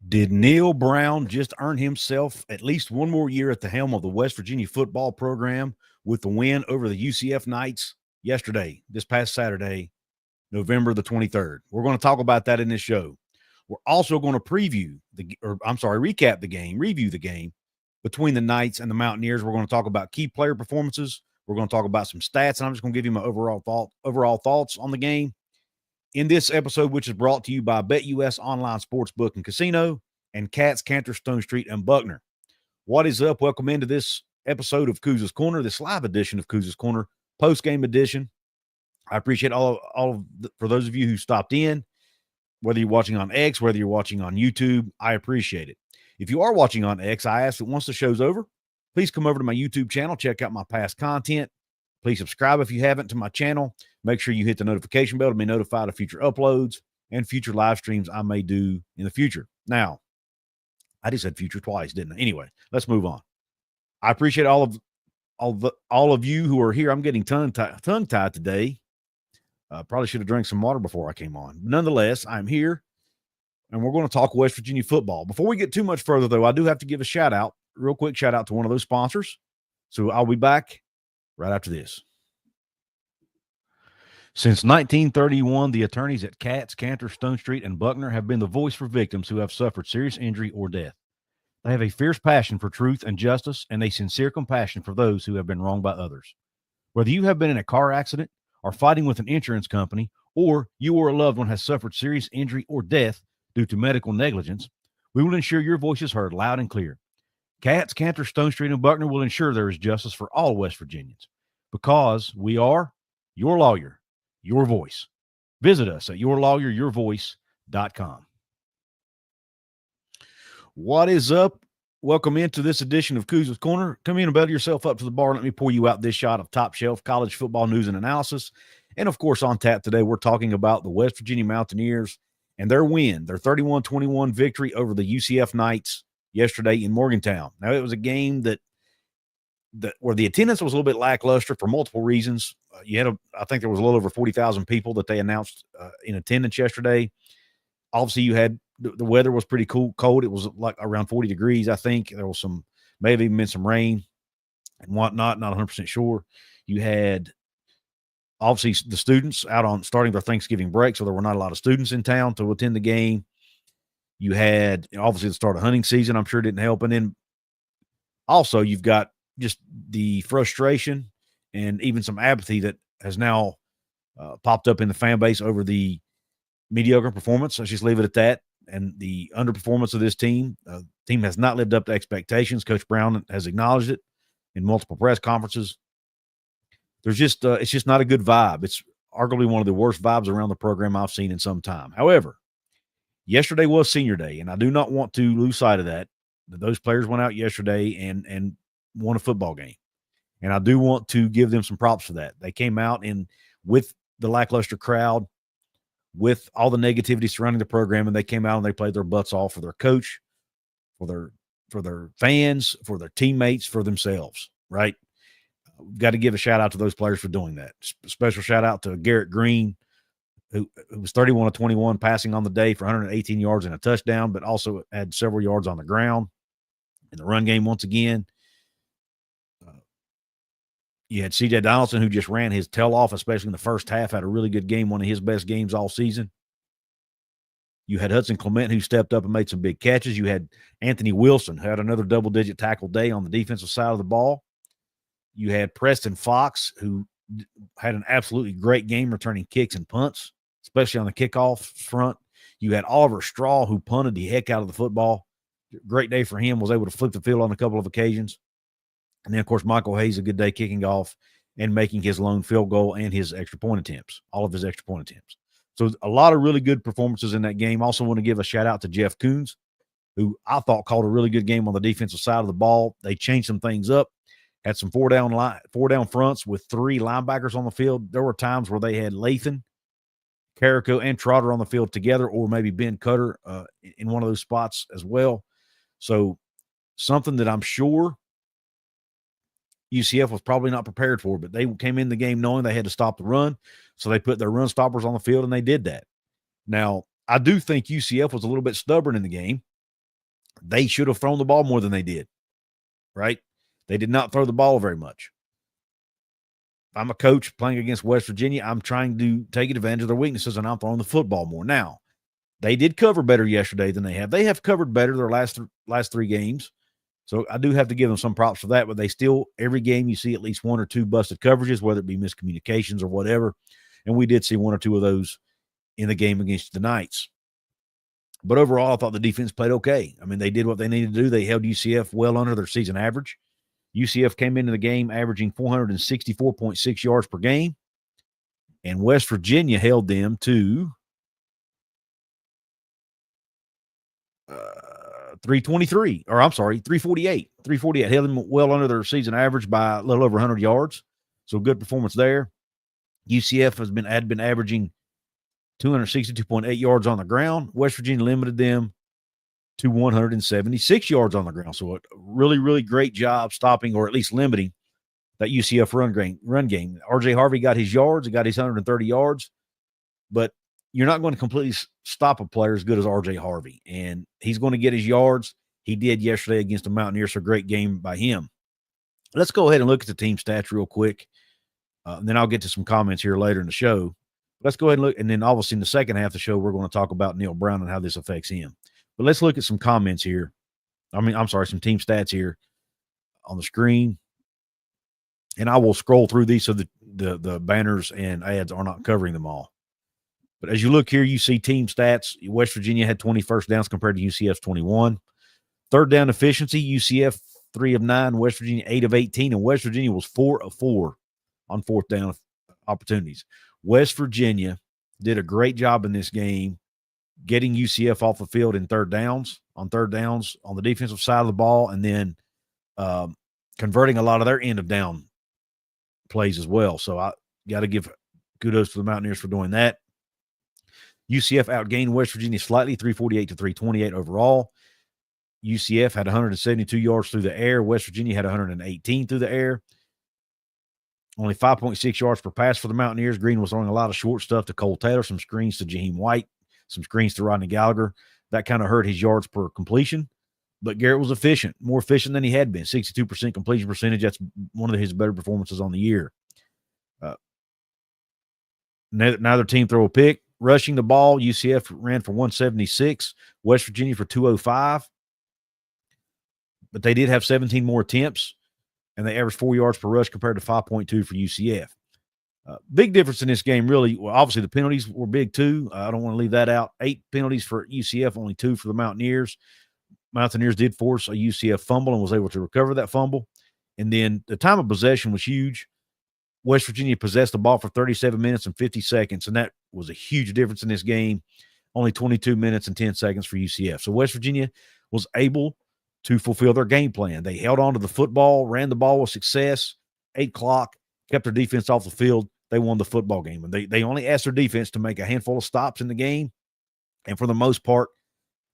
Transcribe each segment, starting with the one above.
Did Neal Brown just earn himself at least one more year at the helm of the West Virginia football program with the win over the UCF Knights yesterday, this past Saturday, November the 23rd? We're going to talk about that in this show. We're also going to recap the game, review the game between the Knights and the Mountaineers. We're going to talk about key player performances. We're going to talk about some stats, and I'm just going to give you my overall thoughts on the game in this episode, which is brought to you by BetUS Online Sportsbook and Casino and Cats, Cantor, Stone Street, and Buckner. What is up? Welcome into this episode of Couz's Corner, this live edition of Couz's Corner, post-game edition. I appreciate for those of you who stopped in, whether you're watching on X, whether you're watching on YouTube, I appreciate it. If you are watching on X, I ask that once the show's over, please come over to my YouTube channel, check out my past content. Please subscribe if you haven't to my channel. Make sure you hit the notification bell to be notified of future uploads and future live streams I may do in the future. Now, I just said future twice, didn't I? Anyway, let's move on. I appreciate all of you who are here. I'm getting tongue-tied today. Probably should have drank some water before I came on. Nonetheless, I'm here, and we're going to talk West Virginia football. Before we get too much further, though, I do have to give a real quick shout-out to one of those sponsors. So I'll be back right after this. Since 1931, the attorneys at Cats, Cantor, Stone Street, and Buckner have been the voice for victims who have suffered serious injury or death. They have a fierce passion for truth and justice and a sincere compassion for those who have been wronged by others. Whether you have been in a car accident or fighting with an insurance company, or you or a loved one has suffered serious injury or death due to medical negligence, we will ensure your voice is heard loud and clear. Cats, Cantor, Stone Street, and Buckner will ensure there is justice for all West Virginians because we are your lawyer, your voice. Visit us at yourlawyeryourvoice.com. What is up? Welcome into this edition of Couz's Corner. Come in and butter yourself up to the bar. Let me pour you out this shot of top shelf college football news and analysis. And, of course, on tap today, we're talking about the West Virginia Mountaineers and their win, their 31-21 victory over the UCF Knights yesterday in Morgantown. Now, it was a game that where the attendance was a little bit lackluster for multiple reasons. I think there was a little over 40,000 people that they announced in attendance yesterday. Obviously, you had the weather was pretty cold. It was like around 40 degrees, I think. There was may have even been some rain and whatnot, not 100% sure. You had obviously the students out on starting their Thanksgiving break, so there were not a lot of students in town to attend the game. You had obviously the start of hunting season, I'm sure didn't help. And then also you've got just the frustration and even some apathy that has now popped up in the fan base over the mediocre performance. Let's just leave it at that. And the underperformance of this team. Team has not lived up to expectations. Coach Brown has acknowledged it in multiple press conferences. There's just it's just not a good vibe. It's arguably one of the worst vibes around the program I've seen in some time. However, yesterday was senior day, and I do not want to lose sight of that. Those players went out yesterday and won a football game. And I do want to give them some props for that. They came out and with the lackluster crowd, with all the negativity surrounding the program, and they came out and they played their butts off for their coach, for their fans, for their teammates, for themselves, right? We've got to give a shout-out to those players for doing that. Special shout-out to Garrett Green, who was 31 of 21 passing on the day for 118 yards and a touchdown, but also had several yards on the ground in the run game once again. You had C.J. Donaldson, who just ran his tail off, especially in the first half, had a really good game, one of his best games all season. You had Hudson Clement, who stepped up and made some big catches. You had Anthony Wilson, who had another double-digit tackle day on the defensive side of the ball. You had Preston Fox, who had an absolutely great game returning kicks and punts, especially on the kickoff front. You had Oliver Straw, who punted the heck out of the football. Great day for him, was able to flip the field on a couple of occasions. And then, of course, Michael Hayes, a good day kicking off and making his lone field goal and his extra point attempts, all of his extra point attempts. So a lot of really good performances in that game. Also want to give a shout-out to Jeff Couz, who I thought called a really good game on the defensive side of the ball. They changed some things up, had some four down fronts with three linebackers on the field. There were times where they had Lathan, Carrico, and Trotter on the field together, or maybe Ben Cutter in one of those spots as well. So something that I'm sure UCF was probably not prepared for, but they came in the game knowing they had to stop the run, so they put their run stoppers on the field, and they did that. Now, I do think UCF was a little bit stubborn in the game. They should have thrown the ball more than they did, right? They did not throw the ball very much. If I'm a coach playing against West Virginia, I'm trying to take advantage of their weaknesses, and I'm throwing the football more. Now, they did cover better yesterday than they have. They have covered better their last three games. So I do have to give them some props for that, but they still, every game you see at least one or two busted coverages, whether it be miscommunications or whatever. And we did see one or two of those in the game against the Knights. But overall, I thought the defense played okay. I mean, they did what they needed to do. They held UCF well under their season average. UCF came into the game averaging 464.6 yards per game, and West Virginia held them to 348. 348 held them well under their season average by a little over 100 yards. So good performance there. UCF had been averaging 262.8 yards on the ground. West Virginia limited them to 176 yards on the ground. So a really, really great job stopping or at least limiting that UCF run game. RJ Harvey got his yards. He got his 130 yards. But you're not going to completely stop a player as good as RJ Harvey. And he's going to get his yards. He did yesterday against the Mountaineers. So a great game by him. Let's go ahead and look at the team stats real quick. And then I'll get to some comments here later in the show. Let's go ahead and look. And then obviously in the second half of the show, we're going to talk about Neal Brown and how this affects him. But let's look at some comments here. Some team stats here on the screen. And I will scroll through these so that the banners and ads are not covering them all. But as you look here, you see team stats. West Virginia had 20 first downs compared to UCF's 21. Third down efficiency, UCF 3 of 9, West Virginia 8 of 18, and West Virginia was 4 of 4 on fourth down opportunities. West Virginia did a great job in this game getting UCF off the field in third downs on the defensive side of the ball, and then converting a lot of their end of down plays as well. So I got to give kudos to the Mountaineers for doing that. UCF outgained West Virginia slightly, 348 to 328 overall. UCF had 172 yards through the air. West Virginia had 118 through the air. Only 5.6 yards per pass for the Mountaineers. Green was throwing a lot of short stuff to Cole Taylor, some screens to Jaheim White, some screens to Rodney Gallagher. That kind of hurt his yards per completion. But Garrett was efficient, more efficient than he had been. 62% completion percentage. That's one of his better performances on the year. Neither team throw a pick. Rushing the ball, UCF ran for 176, West Virginia for 205. But they did have 17 more attempts, and they averaged 4 yards per rush compared to 5.2 for UCF. Big difference in this game, really. Well, obviously, the penalties were big, too. I don't want to leave that out. 8 penalties for UCF, only 2 for the Mountaineers. Mountaineers did force a UCF fumble and was able to recover that fumble. And then the time of possession was huge. West Virginia possessed the ball for 37 minutes and 50 seconds, and that was a huge difference in this game. Only 22 minutes and 10 seconds for UCF. So West Virginia was able to fulfill their game plan. They held on to the football, ran the ball with success, 8 clock, kept their defense off the field. They won the football game. And they only asked their defense to make a handful of stops in the game, and for the most part,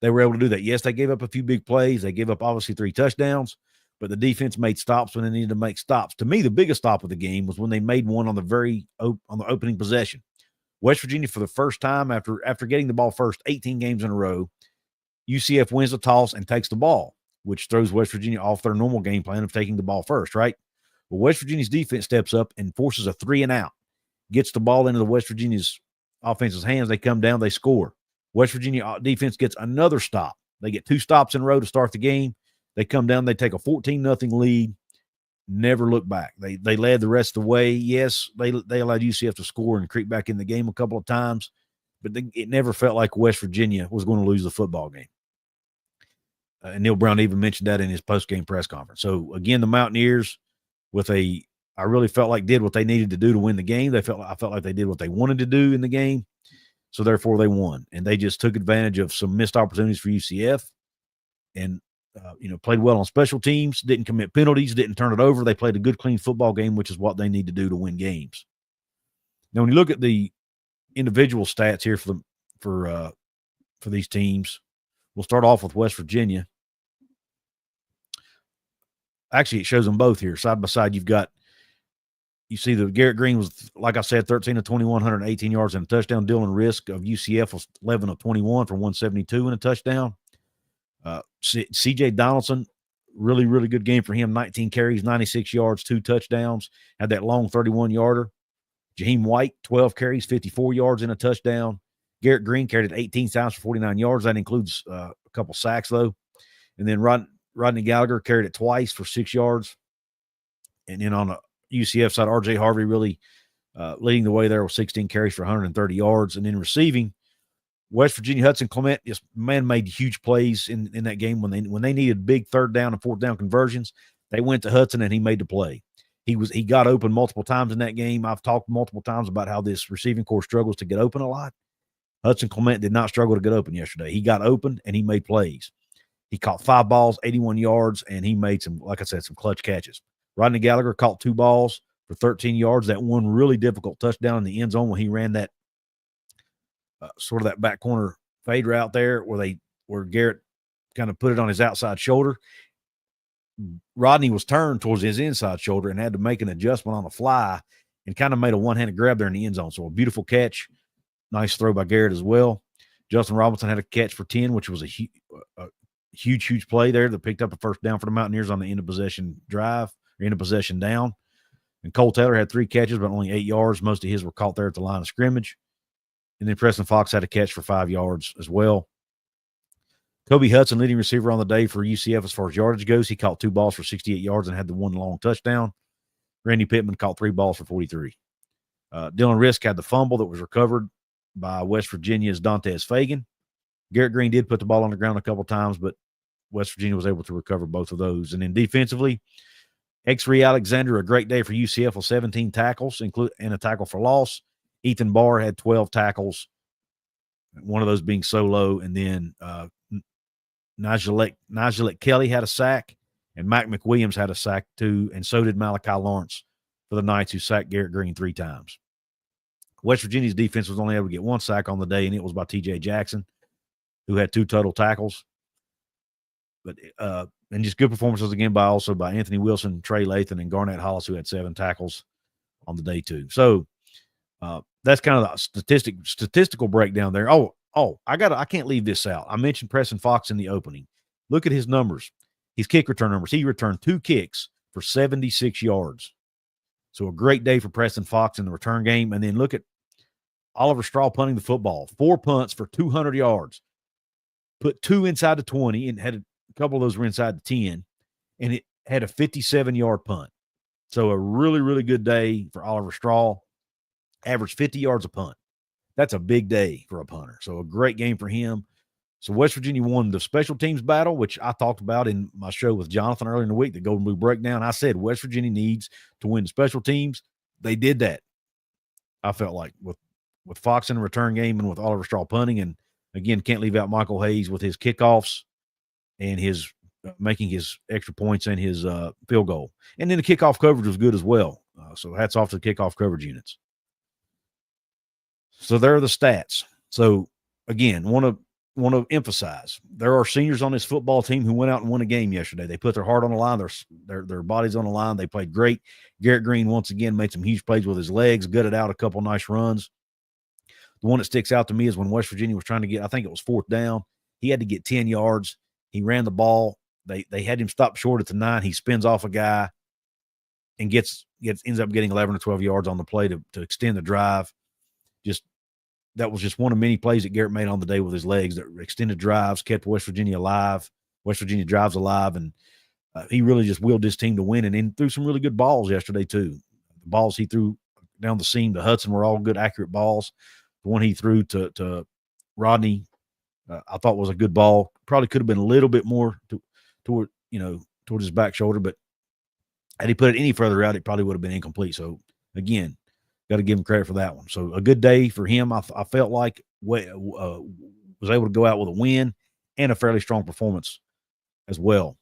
they were able to do that. Yes, they gave up a few big plays. They gave up, obviously, 3 touchdowns. But the defense made stops when they needed to make stops. To me, the biggest stop of the game was when they made one on the opening possession. West Virginia, for the first time after getting the ball first 18 games in a row, UCF wins the toss and takes the ball, which throws West Virginia off their normal game plan of taking the ball first, right? Well, West Virginia's defense steps up and forces a 3-and-out, gets the ball into the West Virginia's offense's hands. They come down, they score. West Virginia defense gets another stop. They get 2 stops in a row to start the game. They come down, they take a 14-0 lead, never look back. They led the rest of the way. Yes, they allowed UCF to score and creep back in the game a couple of times, but it never felt like West Virginia was going to lose the football game. And Neal Brown even mentioned that in his post-game press conference. So, again, the Mountaineers, I really felt like did what they needed to do to win the game. I felt like they did what they wanted to do in the game, so therefore they won. And they just took advantage of some missed opportunities for UCF and played well on special teams, didn't commit penalties, didn't turn it over. They played a good, clean football game, which is what they need to do to win games. Now, when you look at the individual stats here for these teams, we'll start off with West Virginia. Actually, it shows them both here side by side. You see the Garrett Green was, like I said, 13 of 21, 118 yards and a touchdown. Dylan Risk of UCF was 11 of 21 for 172 and a touchdown. CJ Donaldson, really, really good game for him. 19 carries, 96 yards, 2 touchdowns, had that long 31-yarder. Jaheim White, 12 carries, 54 yards and a touchdown. Garrett Green carried it 18 times for 49 yards. That includes a couple sacks, though. And then Rodney Gallagher carried it twice for 6 yards. And then on the UCF side, R.J. Harvey really leading the way there with 16 carries for 130 yards. And then receiving, West Virginia Hudson Clement just made huge plays in that game when they needed big 3rd down and 4th down conversions. They went to Hudson and he made the play. He got open multiple times in that game. I've talked multiple times about how this receiving corps struggles to get open a lot. Hudson Clement did not struggle to get open yesterday. He got open and he made plays. He caught 5 balls, 81 yards, and he made some, like I said, some clutch catches. Rodney Gallagher caught 2 balls for 13 yards. That one really difficult touchdown in the end zone when he ran that sort of that back corner fade route there where Garrett kind of put it on his outside shoulder. Rodney was turned towards his inside shoulder and had to make an adjustment on the fly and kind of made a one-handed grab there in the end zone. So a beautiful catch. Nice throw by Garrett as well. Justin Robinson had a catch for 10, which was a huge play there that picked up a 1st down for the Mountaineers on the end of possession drive, or end of possession down. And Cole Taylor had 3 catches, but only 8 yards. Most of his were caught there at the line of scrimmage. And then Preston Fox had a catch for 5 yards as well. Kobe Hudson, leading receiver on the day for UCF as far as yardage goes. He caught 2 balls for 68 yards and had the 1 long touchdown. Randy Pittman caught 3 balls for 43. Dylan Risk had the fumble that was recovered by West Virginia's Dantes Fagan. Garrett Green did put the ball on the ground a couple times, but West Virginia was able to recover both of those. And then defensively, X-Ray Alexander, a great day for UCF with 17 tackles, and a tackle for loss. Ethan Barr had 12 tackles, one of those being solo, and then Nigelette Kelly had a sack, and Mac McWilliams had a sack too, and so did Malachi Lawrence for the Knights, who sacked Garrett Green 3 times. West Virginia's defense was only able to get 1 sack on the day, and it was by T.J. Jackson, who had 2 total tackles. But and just good performances again by Anthony Wilson, Trey Lathan, and Garnett Hollis, who had 7 tackles on the day too. So that's kind of the statistical breakdown there. I can't leave this out. I mentioned Preston Fox in the opening. Look at his numbers, his kick return numbers. He returned 2 kicks for 76 yards. So a great day for Preston Fox in the return game. And then look at Oliver Straw punting the football. 4 punts for 200 yards. Put 2 inside the 20 and had a couple of those were inside the 10. And it had a 57-yard punt. So a really, really good day for Oliver Straw. Averaged 50 yards a punt. That's a big day for a punter. So a great game for him. So West Virginia won the special teams battle, which I talked about in my show with Jonathan earlier in the week, the Golden Blue Breakdown. I said West Virginia needs to win the special teams. They did that. I felt like with Fox in the return game and with Oliver Straw punting. And again, can't leave out Michael Hayes with his kickoffs and his making his extra points and his field goal. And then the kickoff coverage was good as well. So hats off to the kickoff coverage units. So there are the stats. So again, want to emphasize there are seniors on this football team who went out and won a game yesterday. They put their heart on the line, their bodies on the line. They played great. Garrett Green once again made some huge plays with his legs, gutted out a couple nice runs. The one that sticks out to me is when West Virginia was trying to get, I think it was 4th down. He had to get 10 yards. He ran the ball. They had him stop short at the 9. He spins off a guy and ends up getting 11 or 12 yards on the play to extend the drive. That was just one of many plays that Garrett made on the day with his legs that extended drives, kept West Virginia alive. West Virginia drives alive, and he really just willed his team to win and then threw some really good balls yesterday too. The balls he threw down the seam to Hudson were all good, accurate balls. The one he threw to Rodney, I thought was a good ball. Probably could have been a little bit more toward his back shoulder, but had he put it any further out, it probably would have been incomplete. So again, got to give him credit for that one. So a good day for him. I felt like was able to go out with a win and a fairly strong performance as well.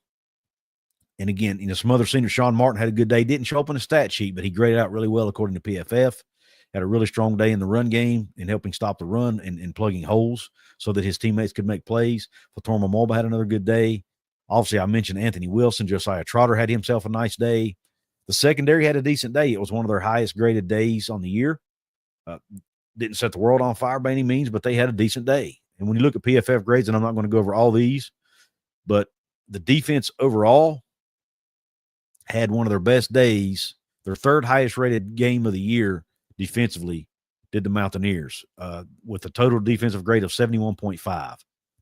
And again, some other seniors, Sean Martin had a good day. Didn't show up on the stat sheet, but he graded out really well according to PFF. Had a really strong day in the run game and helping stop the run and plugging holes so that his teammates could make plays. Fatorma Mulba had another good day. Obviously, I mentioned Anthony Wilson. Josiah Trotter had himself a nice day. The secondary had a decent day. It was one of their highest graded days on the year. Didn't set the world on fire by any means, but they had a decent day. And when you look at PFF grades, and I'm not going to go over all these, But the defense overall had one of their best days. Their third highest rated game of the year defensively did the Mountaineers with a total defensive grade of 71.5.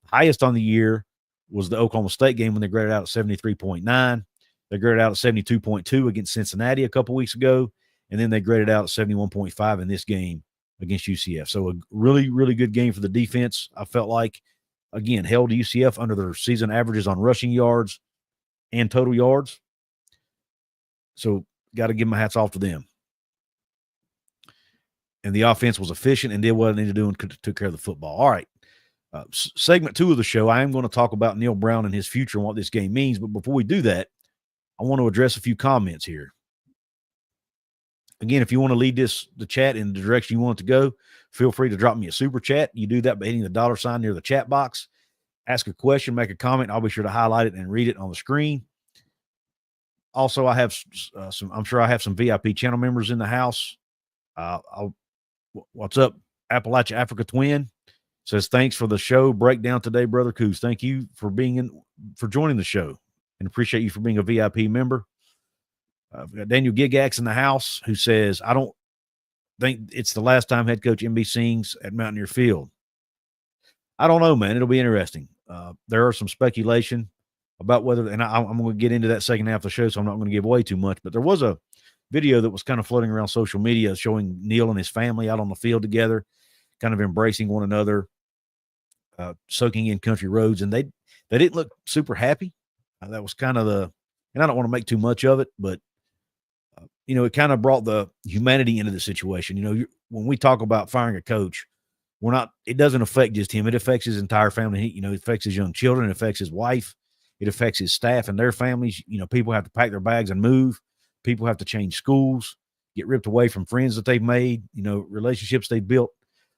Highest on the year was the Oklahoma State game when they graded out at 73.9. They graded out at 72.2 against Cincinnati a couple weeks ago, and then they graded out at 71.5 in this game against UCF. So a really, really good game for the defense. I felt like, again, held UCF under their season averages on rushing yards and total yards. So got to give my hats off to them. And the offense was efficient and did what it needed to do and took care of the football. All right. Segment 2 of the show, I am going to talk about Neal Brown and his future and what this game means. But before we do that, I want to address a few comments here. Again, if you want to lead the chat in the direction you want it to go, feel free to drop me a super chat. You do that by hitting the $ near the chat box. Ask a question, make a comment. I'll be sure to highlight it and read it on the screen. Also, I have I'm sure I have some VIP channel members in the house. What's up? Appalachia Africa Twin says, thanks for the show breakdown today, Brother Couz. Thank you for joining the show and appreciate you for being a VIP member. We've got Daniel Gigax in the house who says, I don't think it's the last time head coach MB sings at Mountaineer Field. I don't know, man. It'll be interesting. There are some speculation about whether, and I'm going to get into that second half of the show, so I'm not going to give away too much, but there was a video that was kind of floating around social media showing Neal and his family out on the field together, kind of embracing one another, soaking in country roads, and they didn't look super happy. That was kind of and I don't want to make too much of it, but it kind of brought the humanity into the situation. When we talk about firing a coach, it doesn't affect just him. It affects his entire family. It affects his young children. It affects his wife. It affects his staff and their families. People have to pack their bags and move. People have to change schools, get ripped away from friends that they've made, relationships they've built.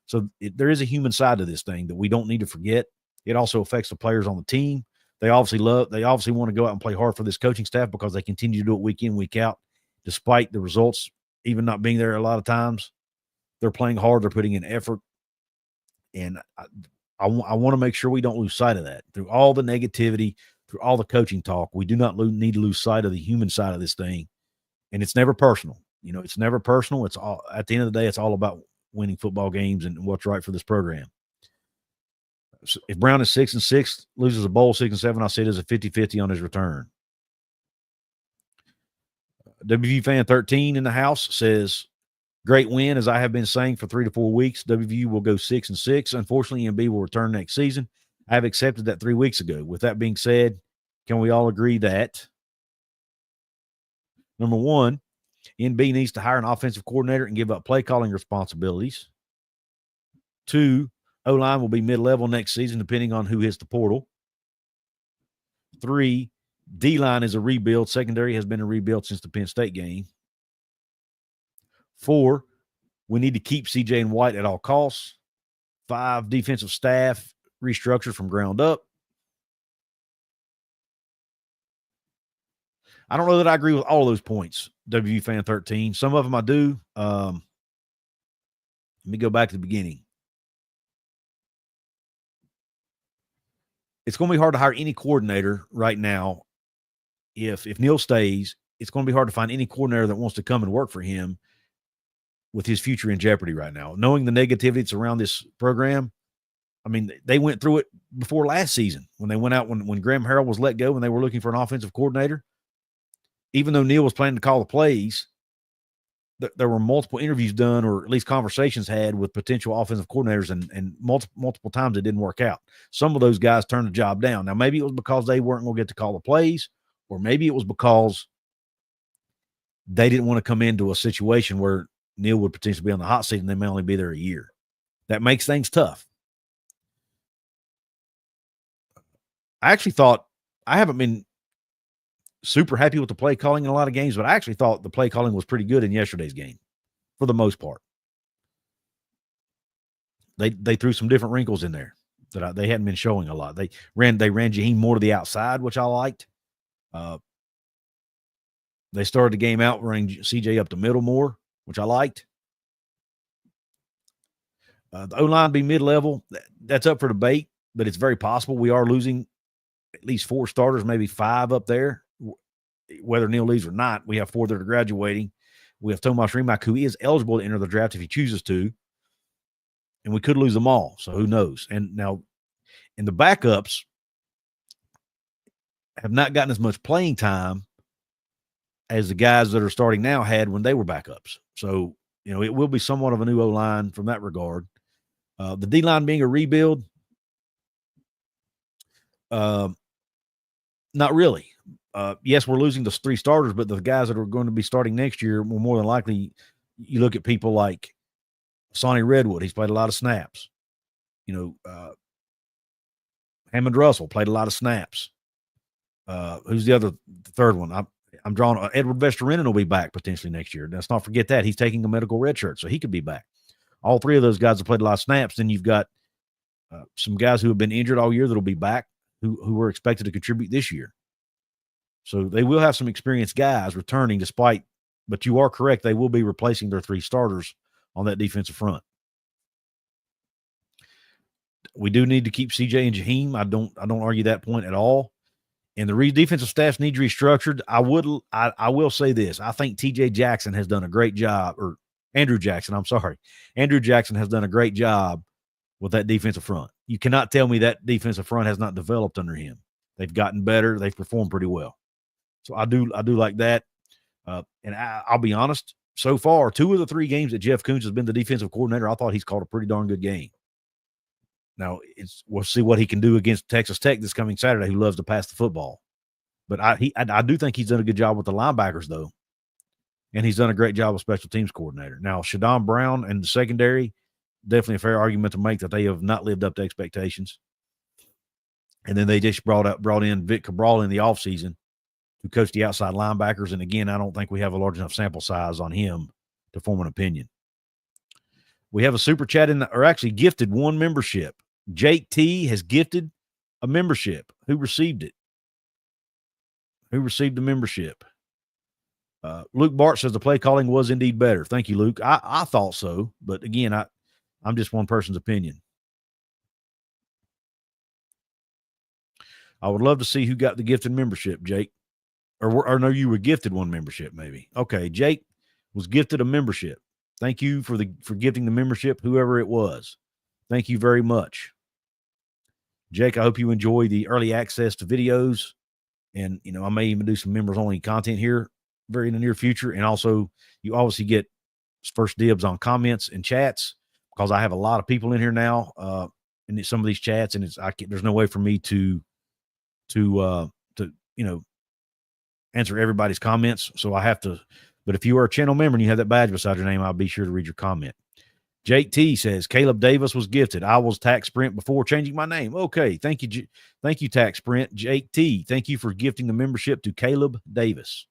So there is a human side to this thing that we don't need to forget. It also affects the players on the team. They obviously want to go out and play hard for this coaching staff because they continue to do it week in, week out, despite the results even not being there a lot of times. They're playing hard. They're putting in effort. And I want to make sure we don't lose sight of that. Through all the negativity, through all the coaching talk, we do not need to lose sight of the human side of this thing. And it's never personal. It's never personal. It's all, at the end of the day, it's all about winning football games and what's right for this program. So if Brown is 6-6, loses a bowl 6-7, I see it as a 50-50 on his return. WVU fan 13 in the house says, great win, as I have been saying for 3 to 4 weeks. WVU will go 6-6. Unfortunately, MB will return next season. I have accepted that 3 weeks ago. With that being said, can we all agree that, number one, NB needs to hire an offensive coordinator and give up play calling responsibilities? 2, O-line will be mid-level next season, depending on who hits the portal. 3, D-line is a rebuild. Secondary has been a rebuild since the Penn State game. 4, we need to keep CJ and White at all costs. 5, defensive staff restructured from ground up. I don't know that I agree with all of those points, WVU fan 13. Some of them I do. Let me go back to the beginning. It's going to be hard to hire any coordinator right now. If Neal stays, it's going to be hard to find any coordinator that wants to come and work for him with his future in jeopardy right now. Knowing the negativity that's around this program, I mean, they went through it before last season when they went out when Graham Harrell was let go and they were looking for an offensive coordinator. Even though Neal was planning to call the plays, there were multiple interviews done, or at least conversations had with potential offensive coordinators, and multiple times it didn't work out. Some of those guys turned the job down. Now, maybe it was because they weren't going to get to call the plays, or maybe it was because they didn't want to come into a situation where Neal would potentially be on the hot seat and they may only be there a year. That makes things tough. I actually thought, I haven't been super happy with the play calling in a lot of games, but I actually thought the play calling was pretty good in yesterday's game for the most part. They threw some different wrinkles in there that they hadn't been showing a lot. They ran Jaheim more to the outside, which I liked. They started the game out running CJ up the middle more, which I liked. The O-line be mid-level. That's up for debate, but it's very possible we are losing at least 4 starters, maybe 5 up there. Whether Neal leaves or not, we have 4 that are graduating. We have Tomas Rimac, who is eligible to enter the draft if he chooses to. And we could lose them all, so who knows? And now, in the backups have not gotten as much playing time as the guys that are starting now had when they were backups. So, it will be somewhat of a new O-line from that regard. The D-line being a rebuild, not really. Yes, we're losing the 3 starters, but the guys that are going to be starting next year will more than likely, you look at people like Sonny Redwood. He's played a lot of snaps. Hammond Russell played a lot of snaps. Who's the third one? I'm drawing Edward Vesterinen will be back potentially next year. Let's not forget that. He's taking a medical red shirt, so he could be back. All 3 of those guys have played a lot of snaps. Then you've got some guys who have been injured all year that will be back who were expected to contribute this year. So they will have some experienced guys returning but you are correct, they will be replacing their 3 starters on that defensive front. We do need to keep CJ and Jaheim. I don't argue that point at all. And the defensive staffs need restructured. I will say this. I think TJ Jackson has done a great job, or Andrew Jackson, I'm sorry. Andrew Jackson has done a great job with that defensive front. You cannot tell me that defensive front has not developed under him. They've gotten better. They've performed pretty well. So I do like that. And I'll be honest, so far, 2 of the 3 games that Jeff Couz has been the defensive coordinator, I thought he's called a pretty darn good game. Now, we'll see what he can do against Texas Tech this coming Saturday, who loves to pass the football. But I do think he's done a good job with the linebackers, though. And he's done a great job with special teams coordinator. Now, Showdown Brown and the secondary, definitely a fair argument to make that they have not lived up to expectations. And then they just brought in Vic Cabral in the offseason who coached the outside linebackers. And again, I don't think we have a large enough sample size on him to form an opinion. We have a super chat actually gifted 1 membership. Jake T has gifted a membership. Who received it? Who received the membership? Luke Bart says the play calling was indeed better. Thank you, Luke. I thought so, but again, I'm just one person's opinion. I would love to see who got the gifted membership, Jake. Or no, you were gifted 1 membership, maybe. Okay, Jake was gifted a membership. Thank you for gifting the membership, whoever it was. Thank you very much. Jake, I hope you enjoy the early access to videos. And, I may even do some members-only content here very in the near future. And also, you obviously get first dibs on comments and chats because I have a lot of people in here now in some of these chats, and there's no way for me to answer everybody's comments. So I have to. But if you are a channel member and you have that badge beside your name, I'll be sure to read your comment. Jake T says, Caleb Davis was gifted. I was Tax Sprint before changing my name. Okay. Thank you. Thank you, Tax Sprint. Jake T, thank you for gifting the membership to Caleb Davis.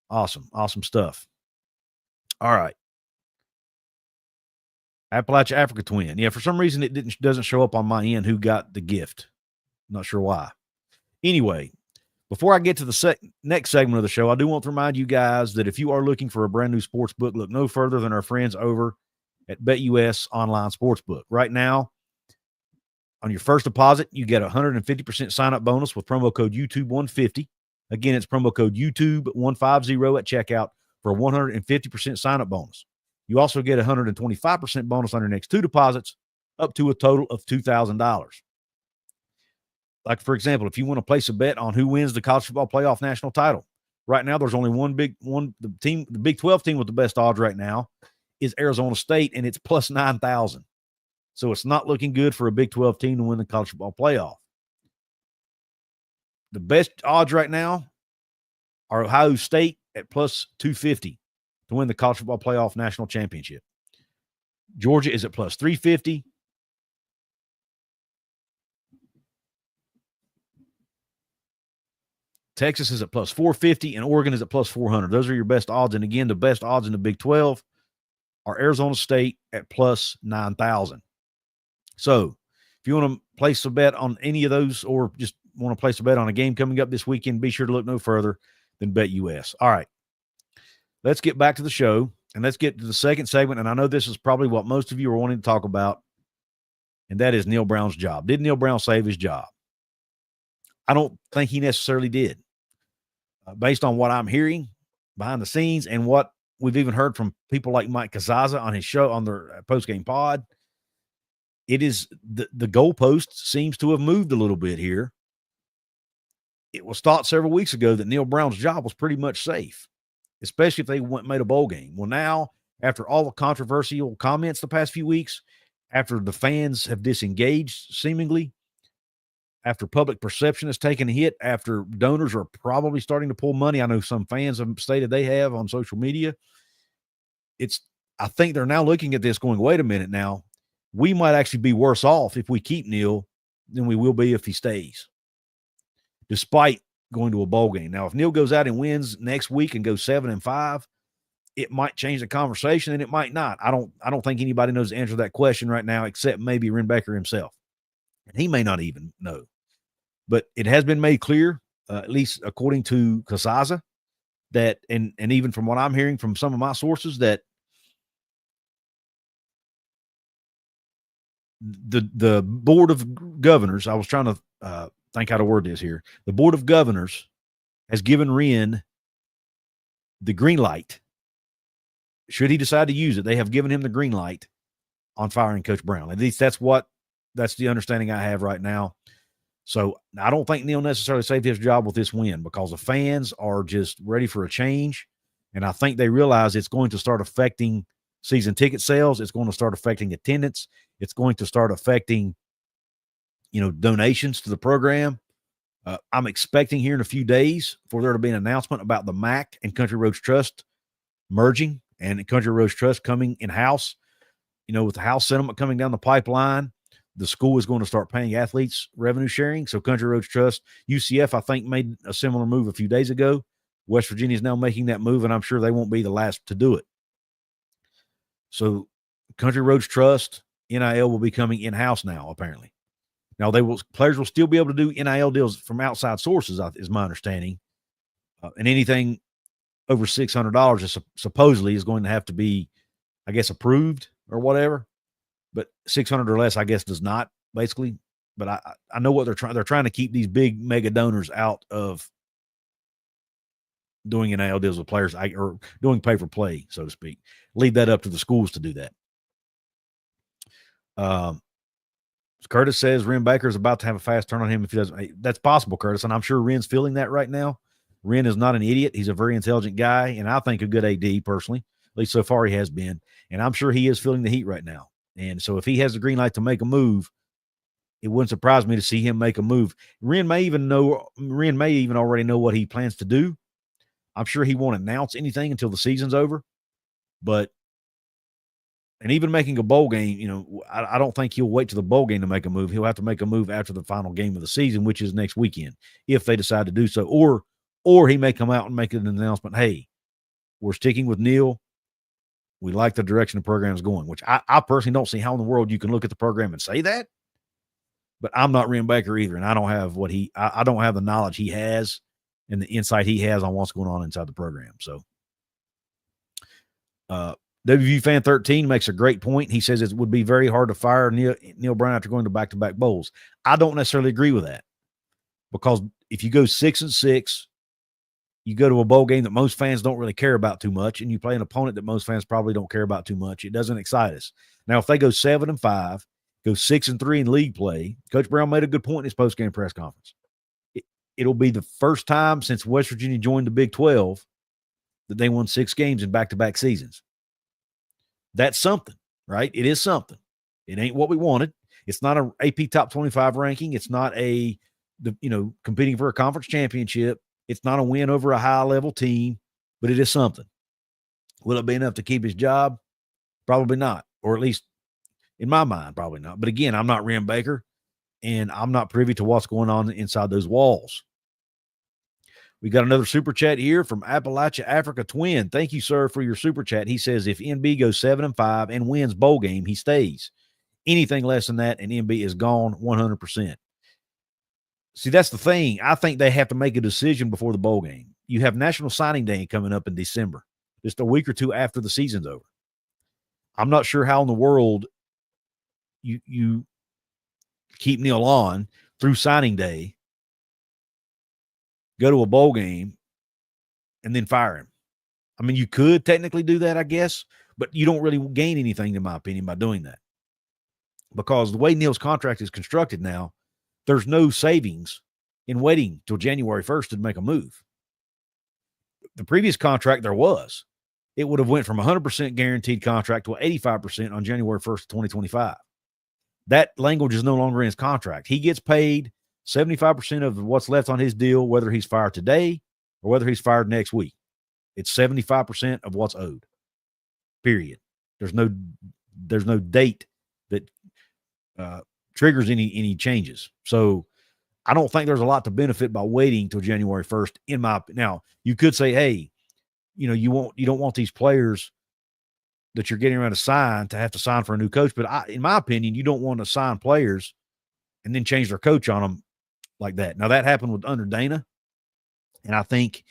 Awesome. Awesome stuff. All right. Appalachia Africa Twin. Yeah, for some reason it doesn't show up on my end who got the gift. Not sure why. Anyway, before I get to the next segment of the show, I do want to remind you guys that if you are looking for a brand new sports book, look no further than our friends over at BetUS Online Sportsbook. Right now, on your first deposit, you get a 150% sign-up bonus with promo code YouTube150. Again, it's promo code YouTube150 at checkout for a 150% sign-up bonus. You also get a 125% bonus on your next 2 deposits, up to a total of $2,000. Like, for example, if you want to place a bet on who wins the college football playoff national title, right now there's only the Big 12 team with the best odds right now is Arizona State, and it's plus 9,000. So it's not looking good for a Big 12 team to win the college football playoff. The best odds right now are Ohio State at plus 250 to win the college football playoff national championship. Georgia is at plus 350. Texas is at plus 450, and Oregon is at plus 400. Those are your best odds. And again, the best odds in the Big 12 are Arizona State at plus 9,000. So if you want to place a bet on any of those or just want to place a bet on a game coming up this weekend, be sure to look no further than BetUS. All right, let's get back to the show, and let's get to the second segment. And I know this is probably what most of you are wanting to talk about, and that is Neal Brown's job. Did Neal Brown save his job? I don't think he necessarily did. Based on what I'm hearing behind the scenes and what we've even heard from people like Mike Couz on his show, on their post-game pod, it is the goalpost seems to have moved a little bit here. It was thought several weeks ago that Neal Brown's job was pretty much safe, especially if they made a bowl game. Well, now, after all the controversial comments the past few weeks, after the fans have disengaged seemingly, after public perception has taken a hit, after donors are probably starting to pull money, I know some fans have stated they have on social media, I think they're now looking at this going, wait a minute now, we might actually be worse off if we keep Neal than we will be if he stays, despite going to a bowl game. Now, if Neal goes out and wins next week and goes 7-5, it might change the conversation and it might not. I don't think anybody knows the answer to that question right now, except maybe Renbaker himself. And he may not even know. But it has been made clear, at least according to Couz, that, and even from what I'm hearing from some of my sources, that the Board of Governors, I was trying to think how to word this here. The Board of Governors has given Wren the green light. Should he decide to use it, they have given him the green light on firing Coach Brown. At least that's the understanding I have right now. So I don't think Neal necessarily saved his job with this win, because the fans are just ready for a change. And I think they realize it's going to start affecting season ticket sales. It's going to start affecting attendance. It's going to start affecting, donations to the program. I'm expecting here in a few days for there to be an announcement about the MAC and Country Roads Trust merging, and Country Roads Trust coming in-house. With the House settlement coming down the pipeline, the school is going to start paying athletes revenue sharing. So Country Roads Trust, UCF, I think, made a similar move a few days ago. West Virginia is now making that move, and I'm sure they won't be the last to do it. So Country Roads Trust, NIL will be coming in-house now, apparently. Now, players will still be able to do NIL deals from outside sources, is my understanding. And anything over $600 is supposedly is going to have to be, I guess, approved or whatever. But 600 or less, I guess, does not, basically. But I know what they're trying. They're trying to keep these big mega donors out of doing NIL deals with players, or doing pay for play, so to speak. Leave that up to the schools to do that. Curtis says Renbaker is about to have a fast turn on him if he doesn't. Hey, that's possible, Curtis, and I'm sure Wren's feeling that right now. Wren is not an idiot. He's a very intelligent guy, and I think a good AD personally. At least so far he has been. And I'm sure he is feeling the heat right now. And so if he has the green light to make a move, it wouldn't surprise me to see him make a move. Wren may even already know what he plans to do. I'm sure he won't announce anything until the season's over. And even making a bowl game, I don't think he'll wait to the bowl game to make a move. He'll have to make a move after the final game of the season, which is next weekend, if they decide to do so. Or he may come out and make an announcement, hey, we're sticking with Neal. We like the direction the program is going, which I personally don't see how in the world you can look at the program and say that. But I'm not Renbaker either, and I don't have I don't have the knowledge he has and the insight he has on what's going on inside the program. So WV Fan 13 makes a great point. He says it would be very hard to fire Neal Brown after going to back-to-back bowls. I don't necessarily agree with that, because if you go 6-6, you go to a bowl game that most fans don't really care about too much, and you play an opponent that most fans probably don't care about too much, it doesn't excite us. Now, if they go 7-5, go 6-3 in league play, Coach Brown made a good point in his post-game press conference. It'll be the first time since West Virginia joined the Big 12 that they won 6 games in back-to-back seasons. That's something, right? It is something. It ain't what we wanted. It's not an AP top 25 ranking. It's not competing for a conference championship. It's not a win over a high-level team, but it is something. Will it be enough to keep his job? Probably not, or at least in my mind, probably not. But again, I'm not Renbaker, and I'm not privy to what's going on inside those walls. We got another super chat here from Appalachia Africa Twin. Thank you, sir, for your super chat. He says if NB goes 7-5 and wins bowl game, he stays. Anything less than that, and NB is gone 100%. See, that's the thing. I think they have to make a decision before the bowl game. You have National Signing Day coming up in December, just a week or two after the season's over. I'm not sure how in the world you keep Neal on through signing day go to a bowl game, and then fire him. I mean, you could technically do that, I guess, but you don't really gain anything, in my opinion, by doing that. Because the way Neal's contract is constructed now, there's no savings in waiting till January 1st to make a move. The previous contract there was. It would have went from 100% guaranteed contract to 85% on January 1st, 2025. That language is no longer in his contract. He gets paid 75% of what's left on his deal, whether he's fired today or whether he's fired next week. It's 75% of what's owed, period. There's no date that triggers any changes. So I don't think there's a lot to benefit by waiting till January 1st. Now, you could say, hey, you don't want these players that you're getting around to have to sign for a new coach. But in my opinion, you don't want to sign players and then change their coach on them like that. Now, that happened under Dana, and I think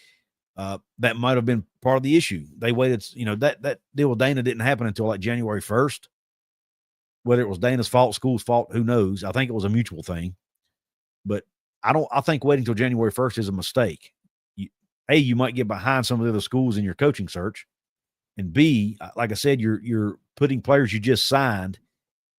that might have been part of the issue. They waited, that deal with Dana didn't happen until like January 1st. Whether it was Dana's fault, school's fault, who knows? I think it was a mutual thing. But I think waiting until January 1st is a mistake. You might get behind some of the other schools in your coaching search. And B, like I said, you're putting players you just signed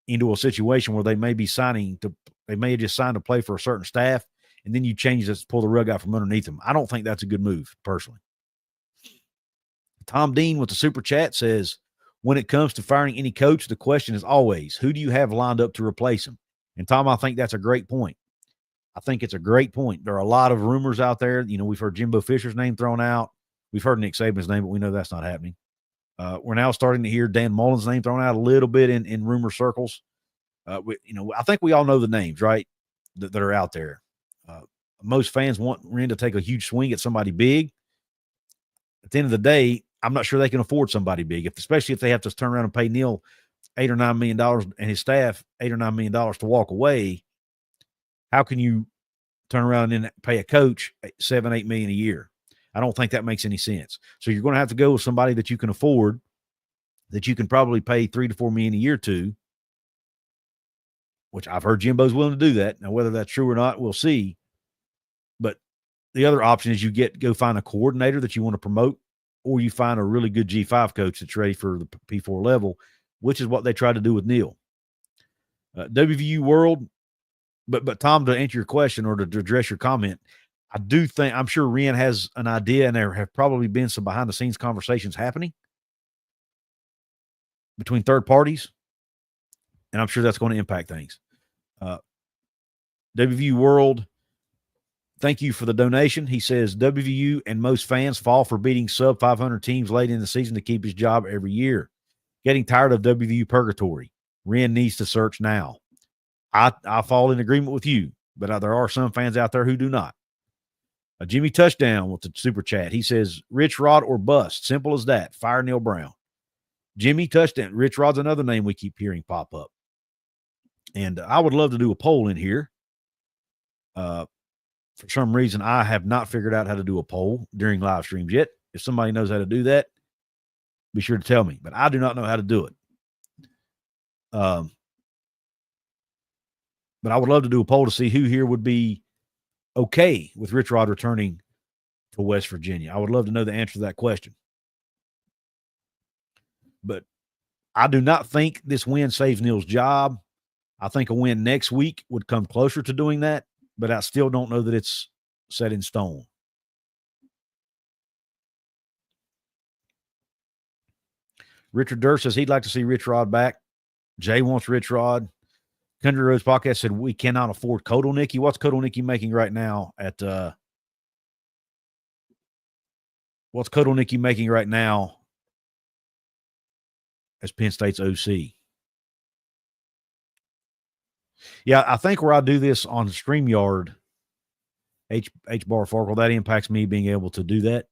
into a situation where they may have just signed to play for a certain staff, and then you change this, pull the rug out from underneath them. I don't think that's a good move, personally. Tom Dean with the super chat says, when it comes to firing any coach, the question is always, who do you have lined up to replace him? And Tom, I think that's a great point. I think it's a great point. There are a lot of rumors out there. We've heard Jimbo Fisher's name thrown out. We've heard Nick Saban's name, but we know that's not happening. We're now starting to hear Dan Mullen's name thrown out a little bit in rumor circles. I think we all know the names, right, that are out there. Most fans want Wren to take a huge swing at somebody big. At the end of the day, I'm not sure they can afford somebody big, especially if they have to turn around and pay Neal $8 or $9 million and his staff $8 or $9 million to walk away. How can you turn around and pay a coach $7-8 million a year? I don't think that makes any sense. So you're going to have to go with somebody that you can afford, that you can probably pay $3 to $4 million a year to, which I've heard Jimbo's willing to do that. Now, whether that's true or not, we'll see. But the other option is go find a coordinator that you want to promote, or you find a really good G5 coach that's ready for the P4 level, which is what they tried to do with Neal. WVU World. But Tom, to answer your question or to address your comment, I'm sure Wren has an idea, and there have probably been some behind-the-scenes conversations happening between third parties, and I'm sure that's going to impact things. WVU World, thank you for the donation. He says, WVU and most fans fall for beating sub-500 teams late in the season to keep his job every year. Getting tired of WVU purgatory. Wren needs to search now. I fall in agreement with you, but there are some fans out there who do not. Jimmy Touchdown with the super chat. He says, Rich Rod or bust. Simple as that. Fire Neal Brown. Jimmy Touchdown. Rich Rod's another name we keep hearing pop up. And I would love to do a poll in here. For some reason, I have not figured out how to do a poll during live streams yet. If somebody knows how to do that, be sure to tell me. But I do not know how to do it. But I would love to do a poll to see who here would be okay with Rich Rod returning to West Virginia. I would love to know the answer to that question. But I do not think this win saves Neal's job. I think a win next week would come closer to doing that, but I still don't know that it's set in stone. Richard Durr says he'd like to see Rich Rod back. Jay wants Rich Rod. Country Roads Podcast said we cannot afford Kotelnicki. What's Kotelnicki making right now as Penn State's OC? Yeah, I think where I do this on StreamYard, H bar Farkle, that impacts me being able to do that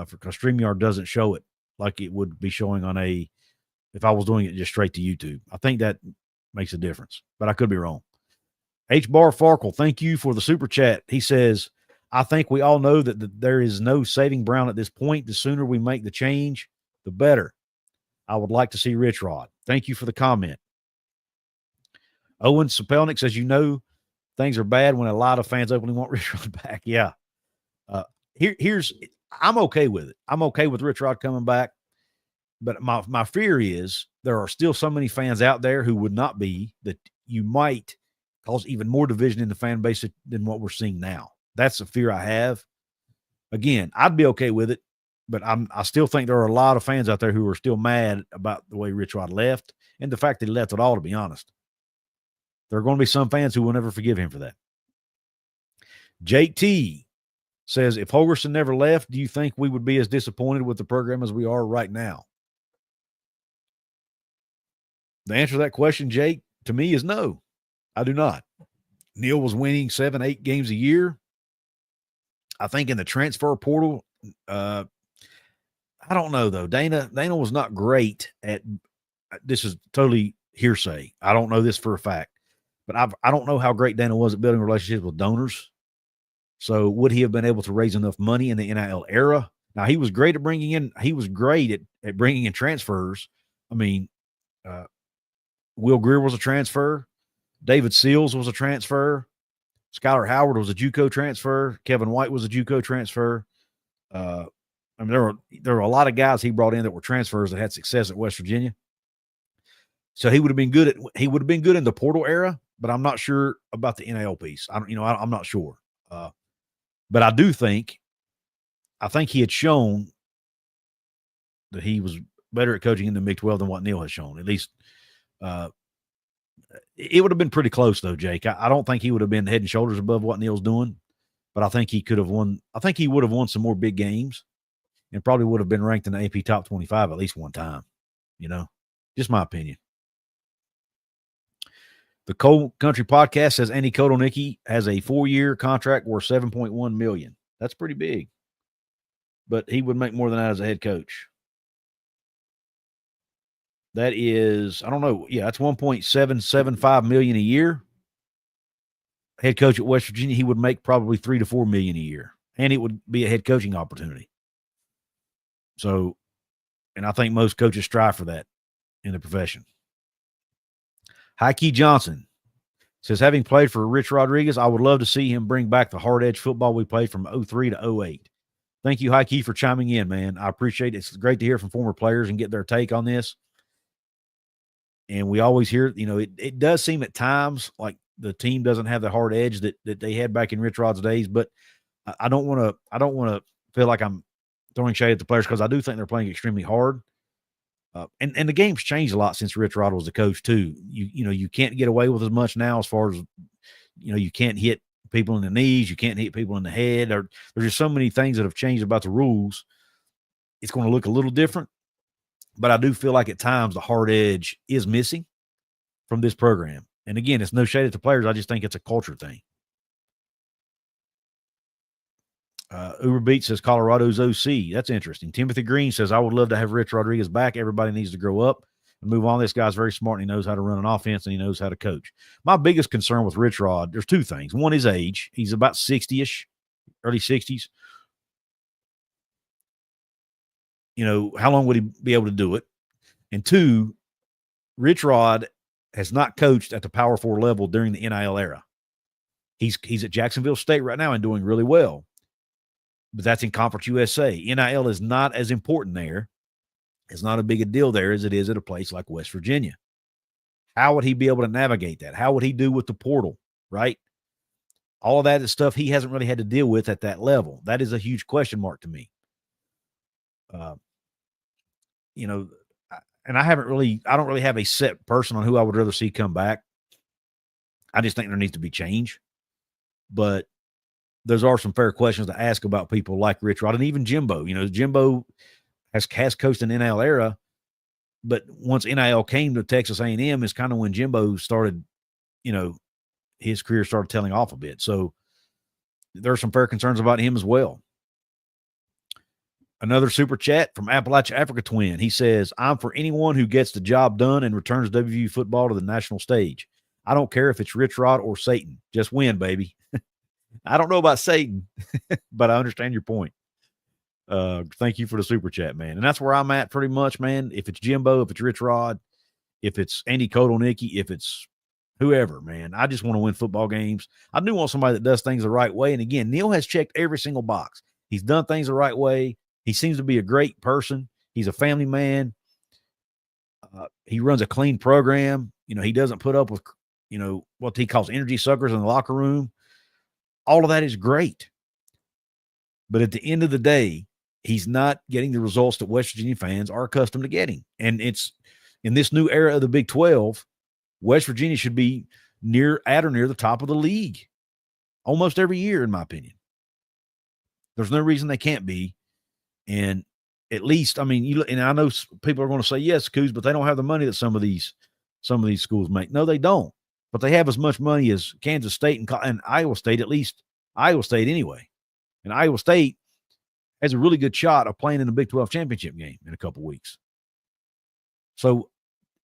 because StreamYard doesn't show it like it would be showing if I was doing it just straight to YouTube. I think that makes a difference, but I could be wrong. H bar Farkle, thank you for the super chat. He says, I think we all know that there is no saving Brown at this point. The sooner we make the change, the better. I would like to see Rich Rod. Thank you for the comment. Owen Sapelnik says, things are bad when a lot of fans openly want Rich Rod back. Yeah. I'm okay with it. I'm okay with Rich Rod coming back. But my fear is there are still so many fans out there who would not be, that you might cause even more division in the fan base than what we're seeing now. That's the fear I have. Again, I'd be okay with it, but I still think there are a lot of fans out there who are still mad about the way Rich Rod left and the fact that he left at all, to be honest. There are going to be some fans who will never forgive him for that. Jake T says, if Holgorsen never left, do you think we would be as disappointed with the program as we are right now? The answer to that question, Jake, to me is no. I do not. Neal was winning 7-8 games a year. I think in the transfer portal, I don't know, though. Dana was not great at – this is totally hearsay. I don't know this for a fact. But I don't know how great Dana was at building relationships with donors. So would he have been able to raise enough money in the NIL era? Now, he was great at bringing in transfers. I mean, Will Greer was a transfer. David Seals was a transfer. Skylar Howard was a JUCO transfer. Kevin White was a JUCO transfer. I mean, there were a lot of guys he brought in that were transfers that had success at West Virginia. So he would have been good in the portal era, but I'm not sure about the NIL piece. I'm not sure. But I think he had shown that he was better at coaching in the Big 12 than what Neal has shown. At least it would have been pretty close, though, Jake. I don't think he would have been head and shoulders above what Neal's doing, but I think he could have won. I think he would have won some more big games and probably would have been ranked in the AP top 25 at least one time. Just my opinion. The Cold Country Podcast says Andy Kotelnicki has a 4-year contract worth $7.1 million. That's pretty big. But he would make more than that as a head coach. That is, I don't know. Yeah, that's $1.775 million a year. Head coach at West Virginia, he would make probably $3 to $4 million a year. And it would be a head coaching opportunity. So, and I think most coaches strive for that in the profession. Heike Johnson says, having played for Rich Rodriguez, I would love to see him bring back the hard edge football we played from 03 to 08. Thank you, Heike, for chiming in, man. I appreciate it. It's great to hear from former players and get their take on this. And we always hear, it does seem at times like the team doesn't have the hard edge that they had back in Rich Rod's days. But I don't want to feel like I'm throwing shade at the players, because I do think they're playing extremely hard. And the game's changed a lot since Rich Rod was the coach too. You can't get away with as much now, as far as, you can't hit people in the knees. You can't hit people in the head. There's just so many things that have changed about the rules. It's going to look a little different, but I do feel like at times the hard edge is missing from this program. And again, it's no shade at the players. I just think it's a culture thing. Uber Beat says Colorado's OC. That's interesting. Timothy Green says, I would love to have Rich Rodriguez back. Everybody needs to grow up and move on. This guy's very smart, and he knows how to run an offense, and he knows how to coach. My biggest concern with Rich Rod, there's two things. One is age. He's about 60-ish, early 60s. How long would he be able to do it? And two, Rich Rod has not coached at the Power 4 level during the NIL era. He's at Jacksonville State right now and doing really well. But that's in Conference USA. NIL is not as important there. It's not as big a deal there as it is at a place like West Virginia. How would he be able to navigate that? How would he do with the portal, right? All of that is stuff he hasn't really had to deal with at that level. That is a huge question mark to me. And I don't really have a set person on who I would rather see come back. I just think there needs to be change. But those are some fair questions to ask about people like Rich Rod and even Jimbo. Jimbo has coached an NIL era, but once NIL came to Texas A&M is kind of when Jimbo started, his career started tailing off a bit. So there are some fair concerns about him as well. Another super chat from Appalachia Africa Twin. He says, I'm for anyone who gets the job done and returns WVU football to the national stage. I don't care if it's Rich Rod or Satan. Just win, baby. I don't know about Satan, but I understand your point. Thank you for the super chat, man. And that's where I'm at pretty much, man. If it's Jimbo, if it's Rich Rod, if it's Andy Kotelnicki, if it's whoever, man. I just want to win football games. I do want somebody that does things the right way. And again, Neal has checked every single box. He's done things the right way. He seems to be a great person. He's a family man. He runs a clean program. He doesn't put up with, what he calls energy suckers in the locker room. All of that is great. But at the end of the day, he's not getting the results that West Virginia fans are accustomed to getting. And it's in this new era of the Big 12, West Virginia should be at or near the top of the league almost every year, in my opinion. There's no reason they can't be. And at least, and I know people are going to say, yes, Couz, but they don't have the money that some of these schools make. No, they don't. But they have as much money as Kansas State and Iowa State, at least Iowa State anyway. And Iowa State has a really good shot of playing in the Big 12 championship game in a couple weeks. So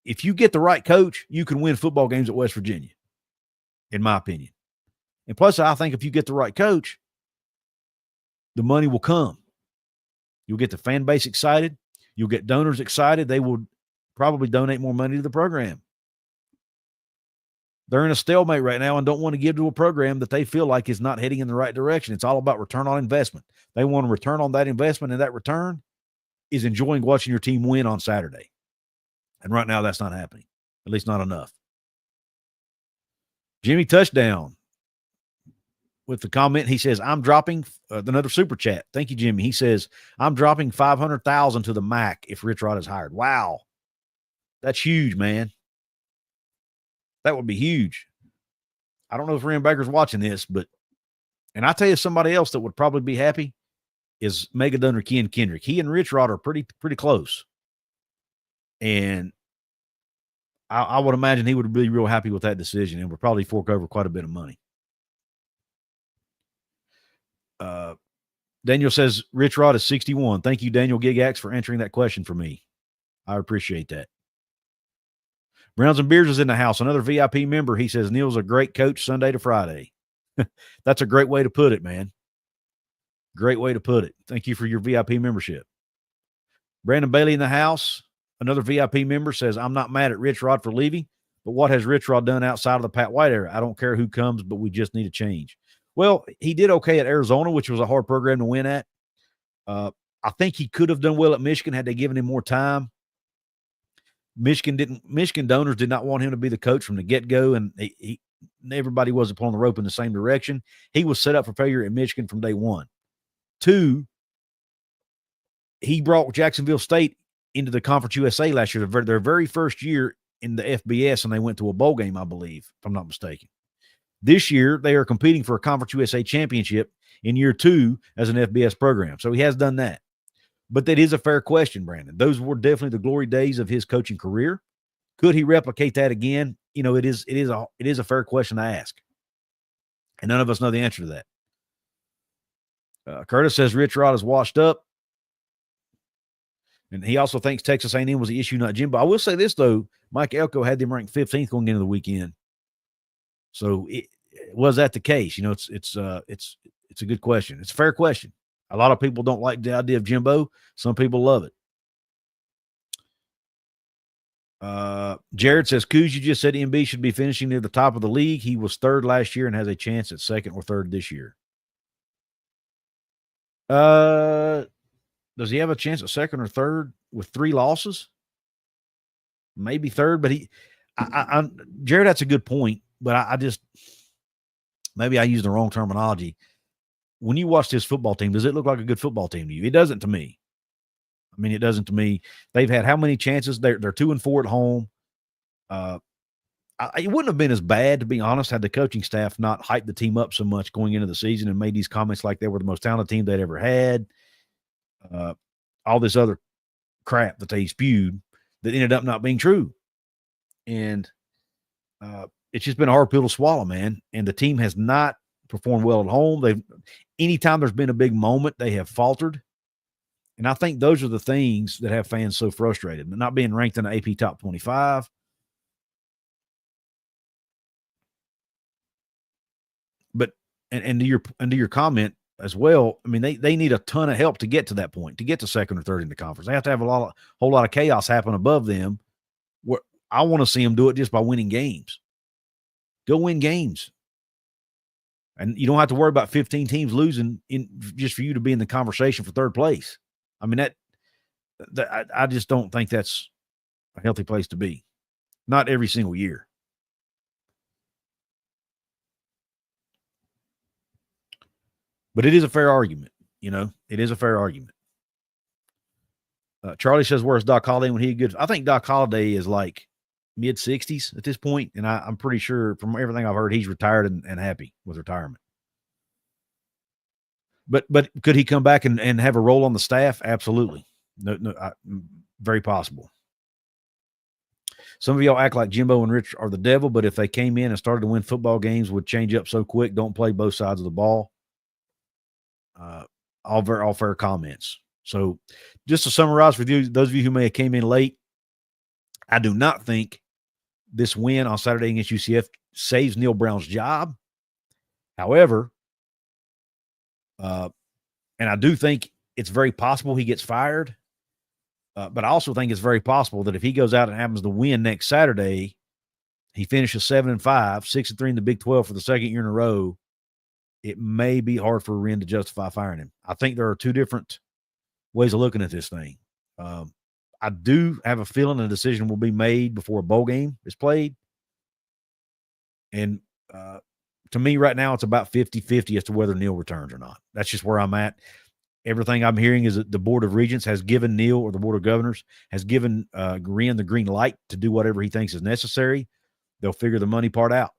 if you get the right coach, you can win football games at West Virginia, in my opinion. And plus, I think if you get the right coach, the money will come. You'll get the fan base excited. You'll get donors excited. They will probably donate more money to the program. They're in a stalemate right now and don't want to give to a program that they feel like is not heading in the right direction. It's all about return on investment. They want to return on that investment, and that return is enjoying watching your team win on Saturday. And right now, that's not happening, at least not enough. Jimmy Touchdown with the comment. He says, I'm dropping another super chat. Thank you, Jimmy. He says, I'm dropping $500,000 to the MAC if Rich Rod is hired. Wow. That's huge, man. That would be huge. I don't know if Ren Baker's watching this, and I tell you somebody else that would probably be happy is Mega Donor Ken Kendrick. He and Rich Rod are pretty close. And I would imagine he would be real happy with that decision and would probably fork over quite a bit of money. Daniel says, Rich Rod is 61. Thank you, Daniel Gigax, for answering that question for me. I appreciate that. Browns and Beers is in the house. Another VIP member. He says, Neal's a great coach Sunday to Friday. That's a great way to put it, man. Great way to put it. Thank you for your VIP membership. Brandon Bailey in the house. Another VIP member says, I'm not mad at Rich Rod for leaving, but what has Rich Rod done outside of the Pat White era? I don't care who comes, but we just need a change. Well, he did okay at Arizona, which was a hard program to win at. I think he could have done well at Michigan had they given him more time. Michigan donors did not want him to be the coach from the get-go, and everybody wasn't pulling the rope in the same direction. He was set up for failure at Michigan from day one. 2, he brought Jacksonville State into the Conference USA last year, their very first year in the FBS, and they went to a bowl game, I believe, if I'm not mistaken. This year, they are competing for a Conference USA championship in year 2 as an FBS program. So he has done that. But that is a fair question, Brandon. Those were definitely the glory days of his coaching career. Could he replicate that again? It is a fair question to ask. And none of us know the answer to that. Curtis says Rich Rod is washed up. And he also thinks Texas A&M was the issue, not Jimbo. I will say this, though. Mike Elko had them ranked 15th going into the weekend. So was that the case? It's a good question. It's a fair question. A lot of people don't like the idea of Jimbo. Some people love it. Jared says, Couz, you just said MB should be finishing near the top of the league. He was 3rd last year and has a chance at 2nd or 3rd this year. Does he have a chance at 2nd or 3rd with 3 losses? Maybe 3rd, but Jared, that's a good point. But I just maybe I used the wrong terminology. When you watch this football team, does it look like a good football team to you? It doesn't to me. It doesn't to me. They've had how many chances? They're 2-4 at home. It wouldn't have been as bad, to be honest, had the coaching staff not hyped the team up so much going into the season and made these comments like they were the most talented team they'd ever had. All this other crap that they spewed that ended up not being true. And it's just been a hard pill to swallow, man. And the team has not performed well at home. Anytime there's been a big moment, they have faltered. And I think those are the things that have fans so frustrated. Not being ranked in the AP top 25. But and to your comment as well, they need a ton of help to get to that point, to get to 2nd or 3rd in the conference. They have to have a whole lot of chaos happen above them. Where I want to see them do it just by winning games. Go win games. And you don't have to worry about 15 teams losing just for you to be in the conversation for third place. I mean, I just don't think that's a healthy place to be. Not every single year. But it is a fair argument. It is a fair argument. Charlie says, where's Doc Holliday when he good? I think Doc Holliday is like mid-60s at this point, and I'm pretty sure from everything I've heard, he's retired and happy with retirement. But could he come back and have a role on the staff? Absolutely. No, very possible. Some of y'all act like Jimbo and Rich are the devil, but if they came in and started to win football games, would change up so quick. Don't play both sides of the ball. All fair comments. So just to summarize for you, those of you who may have came in late, I do not think this win on Saturday against UCF saves Neal Brown's job. However, and I do think it's very possible he gets fired. But I also think it's very possible that if he goes out and happens to win next Saturday, he finishes 7-5, 6-3 in the Big 12 for the second year in a row. It may be hard for Wren to justify firing him. I think there are two different ways of looking at this thing. I do have a feeling a decision will be made before a bowl game is played. And to me right now, it's about 50-50 as to whether Neal returns or not. That's just where I'm at. Everything I'm hearing is that the Board of Regents has given Neal, or the Board of Governors has given Wren the green light to do whatever he thinks is necessary. They'll figure the money part out.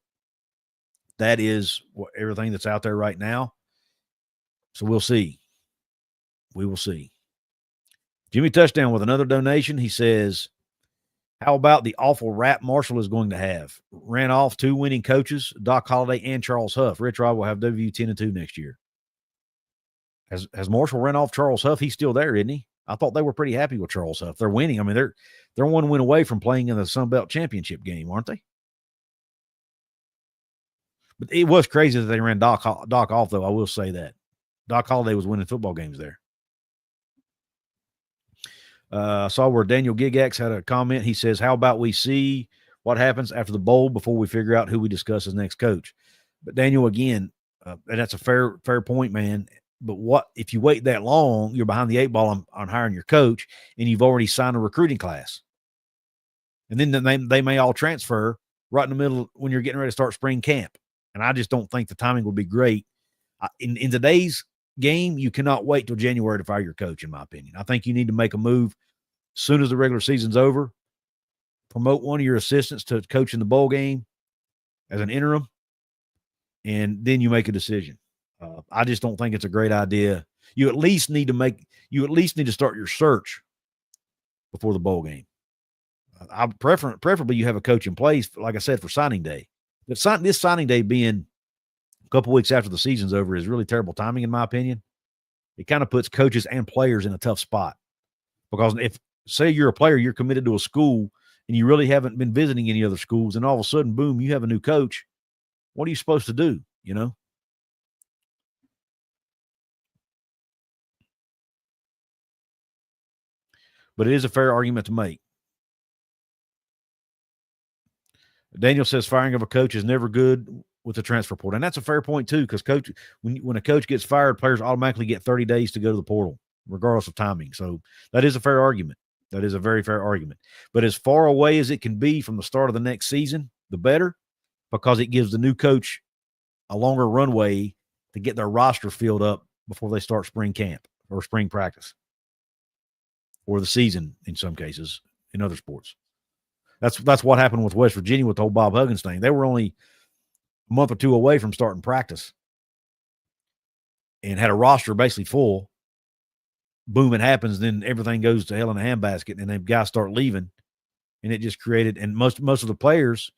That is everything that's out there right now. So we'll see. We will see. Jimmy Touchdown with another donation. He says, how about the awful rap Marshall is going to have? Ran off 2 winning coaches, Doc Holliday and Charles Huff. Rich Rod will have WU 10-2 next year. Has Marshall ran off Charles Huff? He's still there, isn't he? I thought they were pretty happy with Charles Huff. They're winning. I mean, they're one win away from playing in the Sun Belt Championship game, aren't they? But it was crazy that they ran Doc off, though. I will say that. Doc Holliday was winning football games there. I saw where Daniel Gigax had a comment. He says, how about we see what happens after the bowl before we figure out who we discuss as next coach? But Daniel, again, and that's a fair point, man. But what if you wait that long, you're behind the 8 ball on hiring your coach, and you've already signed a recruiting class. And then they may all transfer right in the middle when you're getting ready to start spring camp. And I just don't think the timing would be great. In today's game, you cannot wait till January to fire your coach, in my opinion. I think you need to make a move as soon as the regular season's over. Promote one of your assistants to coach in the bowl game as an interim, and then you make a decision. I just don't think it's a great idea. You at least need to start your search before the bowl game. Preferably you have a coach in place, like I said, for signing day. But this signing day being a couple weeks after the season's over is really terrible timing, in my opinion. It kind of puts coaches and players in a tough spot. Because if, say you're a player, you're committed to a school, and you really haven't been visiting any other schools, and all of a sudden, boom, you have a new coach. What are you supposed to do, But it is a fair argument to make. Daniel says firing of a coach is never good with the transfer portal. And that's a fair point, too, because when a coach gets fired, players automatically get 30 days to go to the portal, regardless of timing. So that is a fair argument. That is a very fair argument. But as far away as it can be from the start of the next season, the better, because it gives the new coach a longer runway to get their roster filled up before they start spring camp or spring practice or the season in some cases in other sports. That's what happened with West Virginia with the whole Bob Huggins thing. They were only a month or 2 away from starting practice and had a roster basically full. Boom, it happens, then everything goes to hell in a handbasket, and then guys start leaving, and it just created. And most of the players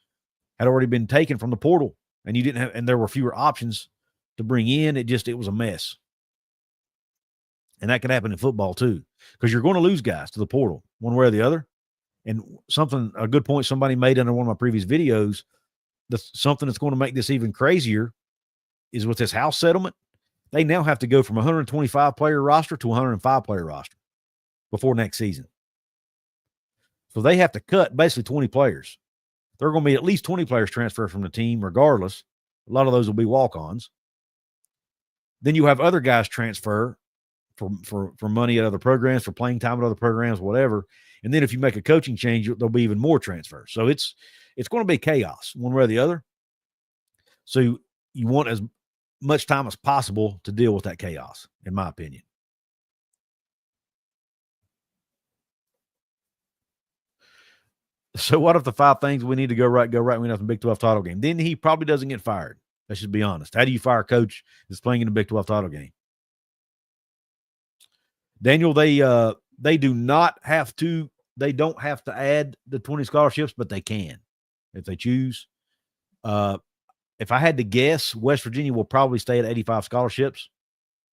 had already been taken from the portal, and you didn't have, and there were fewer options to bring in. It was a mess, and that could happen in football too, because you're going to lose guys to the portal one way or the other. And a good point somebody made under one of my previous videos, something that's going to make this even crazier is with this house settlement, they now have to go from 125-player roster to 105-player roster before next season. So they have to cut basically 20 players. there are going to be at least 20 players transfer from the team regardless. A lot of those will be walk-ons. Then you have other guys transfer for money at other programs, for playing time at other programs, whatever. And then if you make a coaching change, there'll be even more transfers. So it's going to be chaos one way or the other. So you want as much time as possible to deal with that chaos, in my opinion. So what if the 5 things we need to go right, we have the Big 12 title game? Then he probably doesn't get fired. Let's just be honest. How do you fire a coach that's playing in the Big 12 title game? Daniel, they do not have to. They don't have to add the 20 scholarships, but they can if they choose. If I had to guess, West Virginia will probably stay at 85 scholarships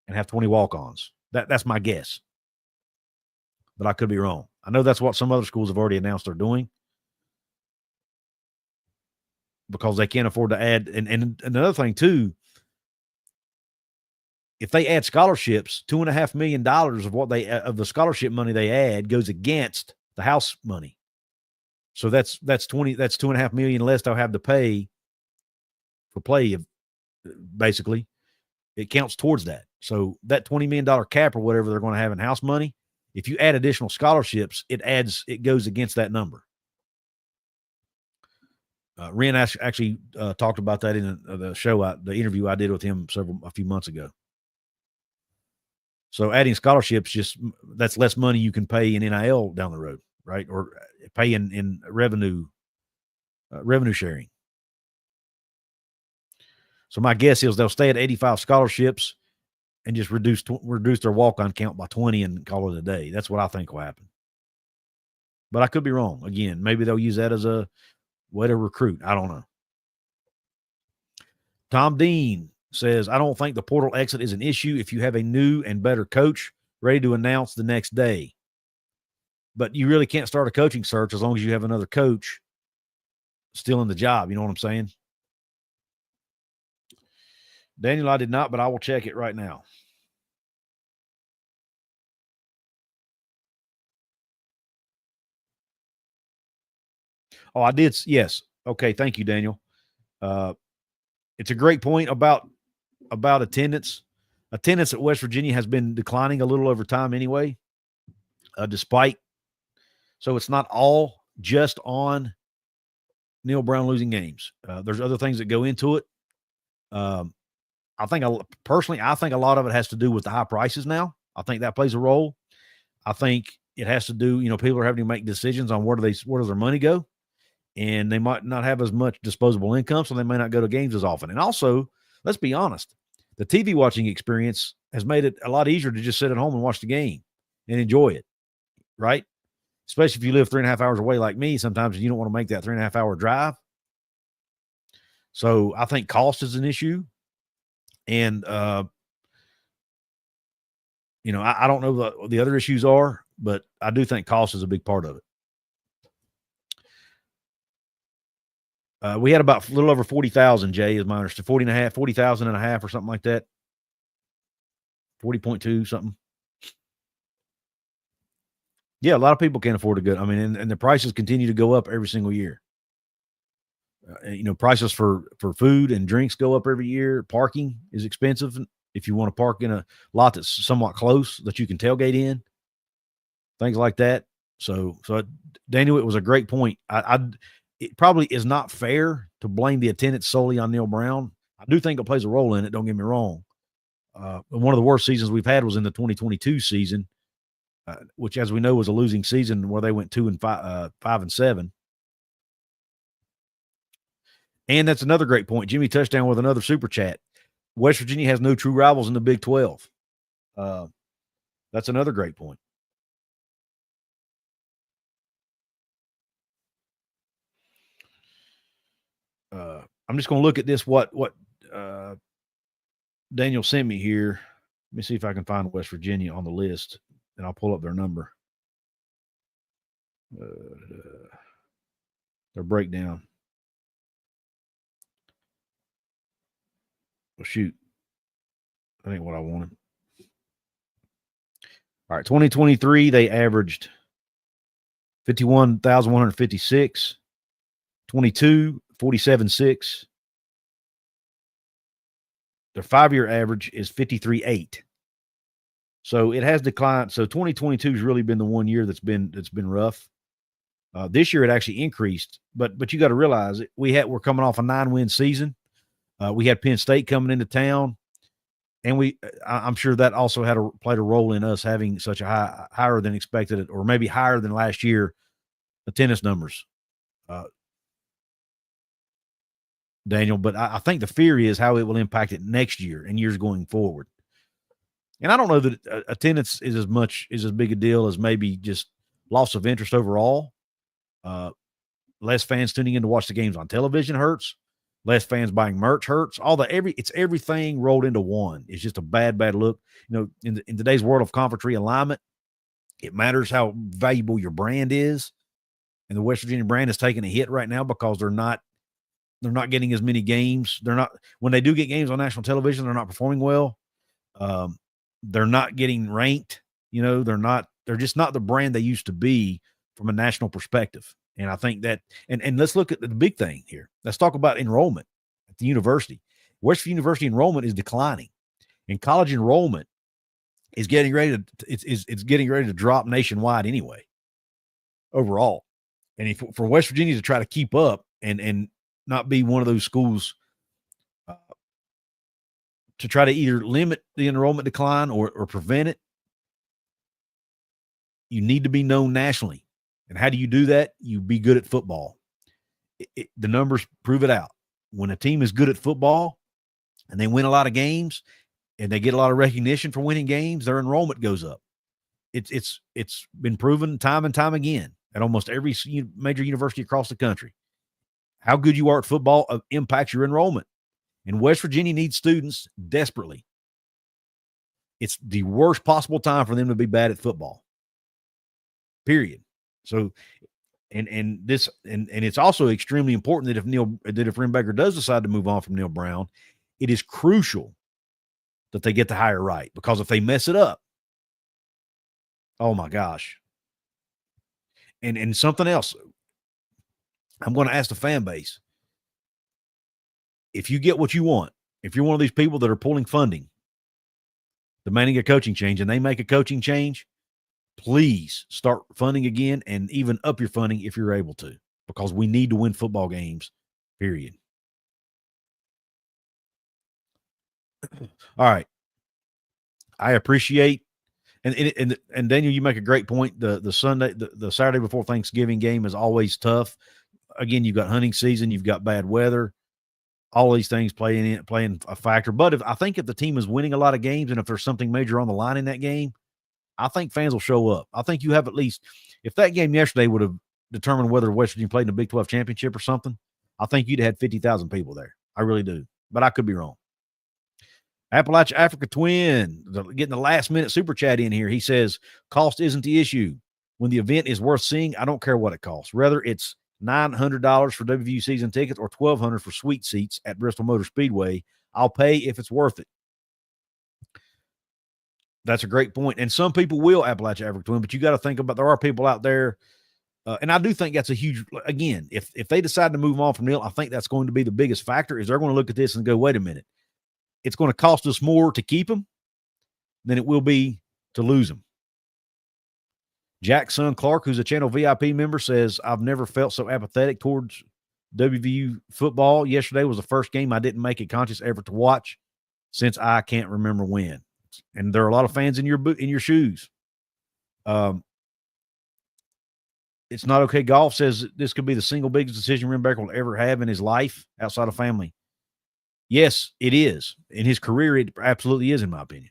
and have 20 walk-ons. That's my guess. But I could be wrong. I know that's what some other schools have already announced they're doing because they can't afford to add. And another thing, too, if they add scholarships, $2.5 million of the scholarship money they add goes against the house money. So that's $2.5 million less they'll have to pay for play. Basically, it counts towards that. So that $20 million cap or whatever they're going to have in house money, if you add additional scholarships, it goes against that number. Ren actually talked about that in the interview I did with him a few months ago. So adding scholarships, that's less money you can pay in NIL down the road, right? Or pay in revenue sharing. So my guess is they'll stay at 85 scholarships and just reduce their walk-on count by 20 and call it a day. That's what I think will happen. But I could be wrong. Again, maybe they'll use that as a way to recruit. I don't know. Tom Dean says, I don't think the portal exit is an issue if you have a new and better coach ready to announce the next day. But you really can't start a coaching search as long as you have another coach still in the job. You know what I'm saying? Daniel, I did not, but I will check it right now. Oh, I did. Yes. Okay. Thank you, Daniel. It's a great point about attendance. Attendance at West Virginia has been declining a little over time anyway, so it's not all just on Neal Brown losing games. There's other things that go into it. I think a lot of it has to do with the high prices now. I think that plays a role. I think it has to do, people are having to make decisions on where does their money go, and they might not have as much disposable income, so they may not go to games as often. And also, let's be honest, the TV watching experience has made it a lot easier to just sit at home and watch the game and enjoy it, right? Especially if you live 3.5 hours away like me, sometimes you don't want to make that 3.5 hour drive. So I think cost is an issue. And, I don't know what the other issues are, but I do think cost is a big part of it. We had about a little over 40,000, Jay, is my understanding. 40,000 and a half or something like that. 40.2 something. Yeah, a lot of people can't afford to go. I mean, and the prices continue to go up every single year. Prices for food and drinks go up every year. Parking is expensive if you want to park in a lot that's somewhat close that you can tailgate in. Things like that. So Daniel, it was a great point. It probably is not fair to blame the attendance solely on Neal Brown. I do think it plays a role in it. Don't get me wrong. One of the worst seasons we've had was in the 2022 season, which, as we know, was a losing season where they went 5-7. And that's another great point. Jimmy Touchdown with another super chat. West Virginia has no true rivals in the Big 12. That's another great point. I'm just going to look at this, what Daniel sent me here. Let me see if I can find West Virginia on the list, and I'll pull up their number. Their breakdown. Well, shoot. That ain't what I wanted. All right, 2023, they averaged 51,156. 22, 47.6. Their 5-year average is 53.8. So it has declined. So 2022 has really been the one year that's been rough. This year it actually increased, but you got to realize we're coming off a 9-win season. We had Penn State coming into town, and I'm sure that also played a role in us having such a higher than expected, or maybe higher than last year, attendance numbers. Daniel, but I think the fear is how it will impact it next year and years going forward. And I don't know that attendance is as big a deal as maybe just loss of interest overall. Less fans tuning in to watch the games on television hurts. Less fans buying merch hurts. It's everything rolled into one. It's just a bad look. In today's world of conference realignment, it matters how valuable your brand is. And the West Virginia brand is taking a hit right now because they're not getting as many games. When they do get games on national television, they're not performing well. They're not getting ranked. They're just not the brand they used to be from a national perspective. And I think that, and let's look at the big thing here. Let's talk about enrollment at the university. West Virginia University enrollment is declining, and college enrollment is getting ready to drop nationwide anyway, overall. And for West Virginia to try to keep up and not be one of those schools to try to either limit the enrollment decline or prevent it, you need to be known nationally. And how do you do that? You be good at football. The numbers prove it out. When a team is good at football and they win a lot of games and they get a lot of recognition for winning games, their enrollment goes up. It's been proven time and time again at almost every major university across the country. How good you are at football impacts your enrollment. And West Virginia needs students desperately. It's the worst possible time for them to be bad at football. Period. So, and it's also extremely important that if Rembecker does decide to move on from Neal Brown, it is crucial that they get the hire right, because if they mess it up, oh my gosh. And something else, I'm going to ask the fan base. If you get what you want, if you're one of these people that are pulling funding, demanding a coaching change, and they make a coaching change, please start funding again and even up your funding if you're able to, because we need to win football games, period. All right. I appreciate, and Daniel, you make a great point. The Saturday before Thanksgiving game is always tough. Again, you've got hunting season, you've got bad weather, all these things playing a factor. But I think if the team is winning a lot of games and if there's something major on the line in that game, I think fans will show up. I think you have at least, if that game yesterday would have determined whether West Virginia played in the Big 12 championship or something, I think you'd have had 50,000 people there. I really do. But I could be wrong. Appalachia Africa Twin, getting the last minute super chat in here. He says, cost isn't the issue. When the event is worth seeing, I don't care what it costs. Whether it's $900 for WVU season tickets or $1,200 for suite seats at Bristol Motor Speedway, I'll pay if it's worth it. That's a great point. And some people will Appalachia Africa Twin, but you got to think about, there are people out there. And I do think that's a huge, again, if they decide to move on from Neal, I think that's going to be the biggest factor, is they're going to look at this and go, wait a minute. It's going to cost us more to keep him than it will be to lose him. Jackson Clark, who's a channel VIP member, says, I've never felt so apathetic towards WVU football. Yesterday was the first game I didn't make a conscious effort to watch since I can't remember when. And there are a lot of fans in your shoes. It's not okay. Golf says this could be the single biggest decision Rembecker will ever have in his life outside of family. Yes, it is. In his career, it absolutely is, in my opinion.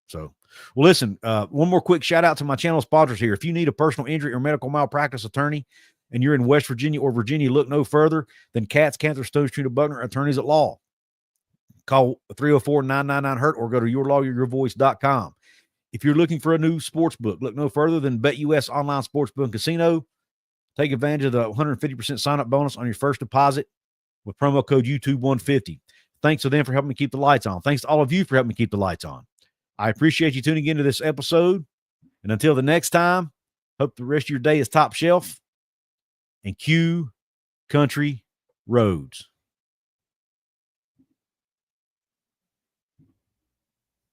So, well, listen, one more quick shout out to my channel sponsors here. If you need a personal injury or medical malpractice attorney and you're in West Virginia or Virginia, look no further than Katz, Cantor, Stone Street, Buckner, Attorneys at Law. Call 304-999-HURT or go to yourlawyeryourvoice.com. If you're looking for a new sports book, look no further than BetUS Online Sportsbook and Casino. Take advantage of the 150% sign-up bonus on your first deposit with promo code YouTube150. Thanks to them for helping me keep the lights on. Thanks to all of you for helping me keep the lights on. I appreciate you tuning into this episode. And until the next time, hope the rest of your day is top shelf. And cue country roads.